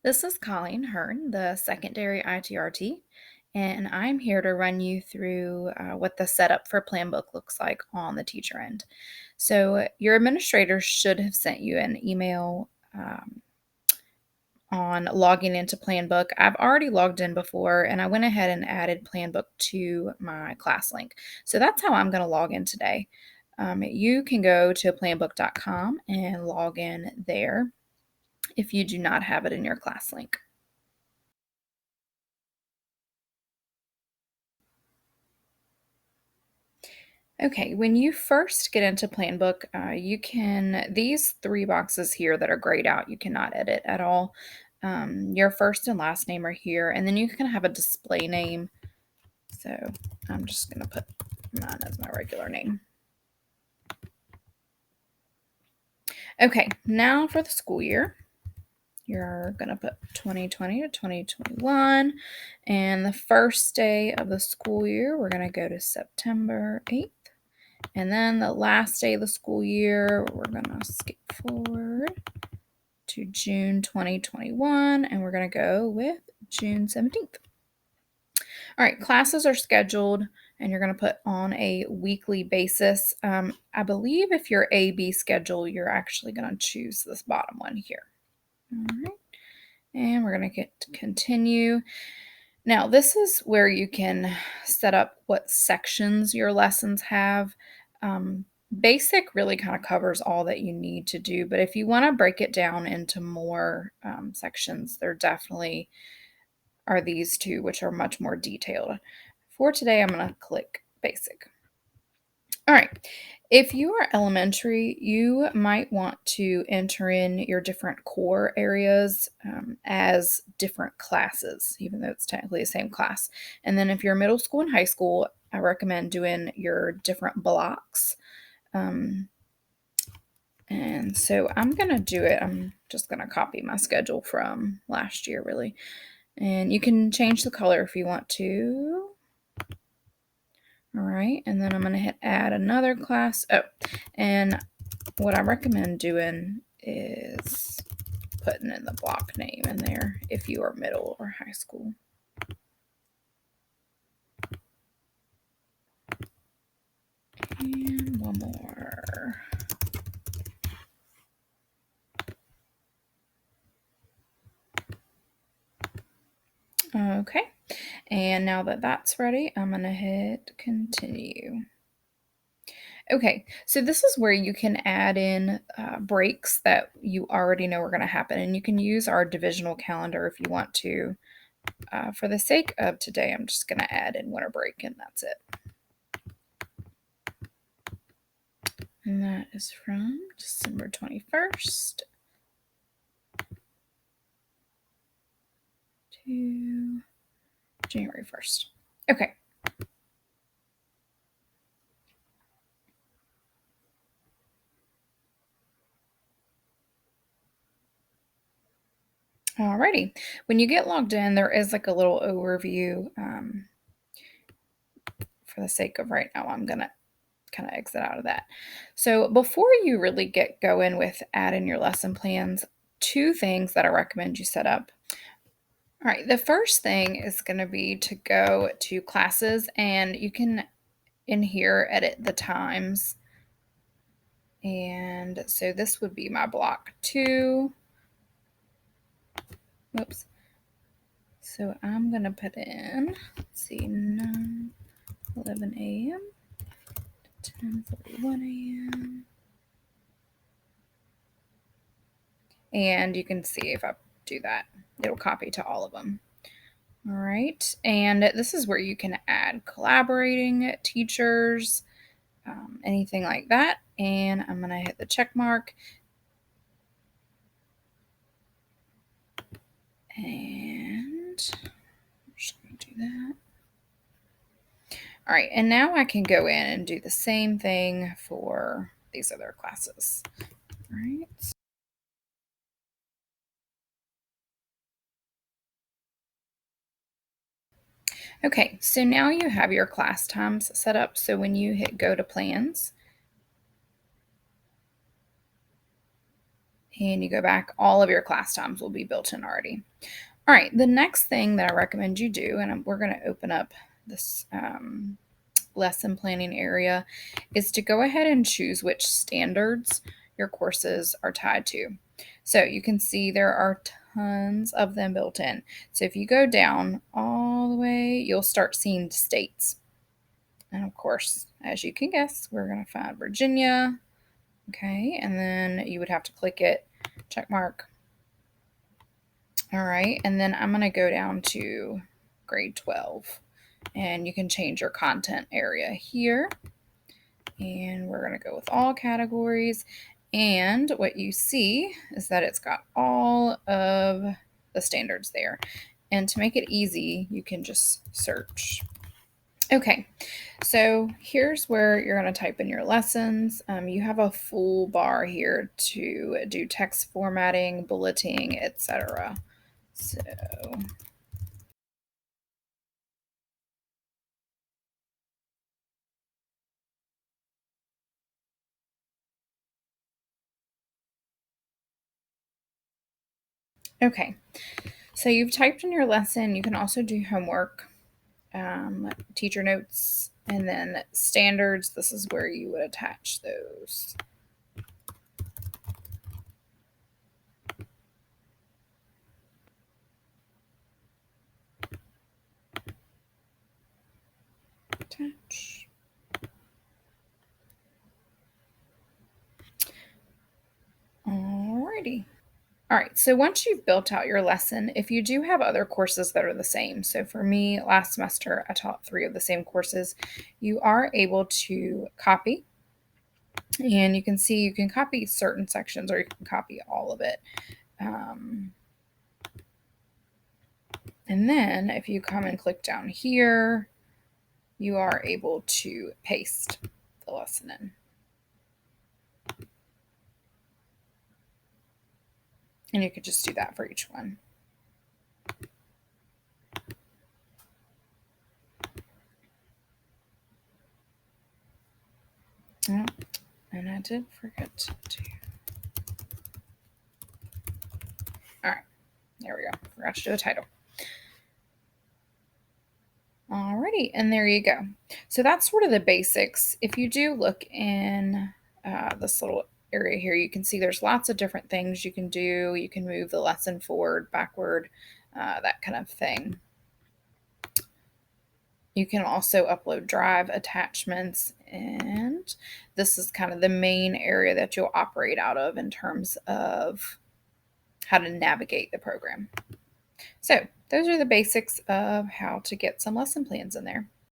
This is Colleen Hearn, the secondary ITRT, and I'm here to run you through what the setup for Planbook looks like on the teacher end. So, your administrator should have sent you an email on logging into Planbook. I've already logged in before, and I went ahead and added Planbook to my class link. So, that's how I'm going to log in today. You can go to planbook.com and log in there if you do not have it in your class link. Okay, when you first get into Planbook, these three boxes here that are grayed out, you cannot edit at all. Your first and last name are here, and then you can have a display name. So I'm just going to put mine as my regular name. Okay, now for the school year. You're going to put 2020 to 2021. And the first day of the school year, we're going to go to September 8th. And then the last day of the school year, we're going to skip forward to June 2021, and we're going to go with June 17th. All right, classes are scheduled, and you're going to put on a weekly basis. I believe if you're A-B schedule, you're actually going to choose this bottom one here. All right, and we're going to get to continue. Now, this is where you can set up what sections your lessons have. Basic really kind of covers all that you need to do, but if you want to break it down into more sections, there definitely are these two, which are much more detailed. For today, I'm going to click Basic. All right. If you are elementary, you might want to enter in your different core areas as different classes, even though it's technically the same class. And then if you're middle school and high school, I recommend doing your different blocks. And so I'm going to do it. I'm just going to copy my schedule from last year, really. And you can change the color if you want to. All right, and then I'm going to hit add another class. Oh, and what I recommend doing is putting in the block name in there if you are middle or high school. And one more. Okay, and now that that's ready, I'm going to hit continue. Okay, so this is where you can add in breaks that you already know are going to happen, and you can use our divisional calendar if you want to. For the sake of today, I'm just going to add in winter break, and that's it. And that is from December 21st to January 1st. Okay. Alrighty. When you get logged in, there is like a little overview. For the sake of right now, I'm going to kind of exit out of that. So before you really get going with adding your lesson plans, two things that I recommend you set up. All right, the first thing is going to be to go to classes, and you can in here edit the times. And so this would be my block 2. Whoops. So I'm going to put in, let's see, 9, 11 a.m. to 10:41 a.m. And you can see if I do that, it'll copy to all of them. All right. And this is where you can add collaborating teachers, anything like that. And I'm going to hit the check mark. And I'm just going to do that. All right, and now I can go in and do the same thing for these other classes. All right. Okay, so now you have your class times set up. So when you hit go to plans, and you go back, all of your class times will be built in already. All right, the next thing that I recommend you do, and we're going to open up this lesson planning area, is to go ahead and choose which standards your courses are tied to. So you can see there are tons of them built in. So if you go down all the way, you'll start seeing states. And of course, as you can guess, we're going to find Virginia. Okay, and then you would have to click it, check mark. All right, and then I'm going to go down to grade 12, and you can change your content area here. And we're going to go with all categories. And what you see is that it's got all of the standards there. And to make it easy, you can just search. Okay, so here's where you're going to type in your lessons. You have a full bar here to do text formatting, bulleting, etc. So okay, so you've typed in your lesson. You can also do homework, teacher notes, and then standards. This is where you would attach those. Attach. Alrighty. All right, so once you've built out your lesson, if you do have other courses that are the same, so for me, last semester, I taught 3 of the same courses, you are able to copy, and you can see you can copy certain sections or you can copy all of it. And then if you come and click down here, you are able to paste the lesson in. And you could just do that for each one. Oh, and I did forget to. All right, there we go. Forgot to do the title. Alrighty, and there you go. So that's sort of the basics. If you do look in this little area here, you can see there's lots of different things you can do. You can move the lesson forward, backward, that kind of thing. You can also upload drive attachments, and this is kind of the main area that you'll operate out of in terms of how to navigate the program. So those are the basics of how to get some lesson plans in there.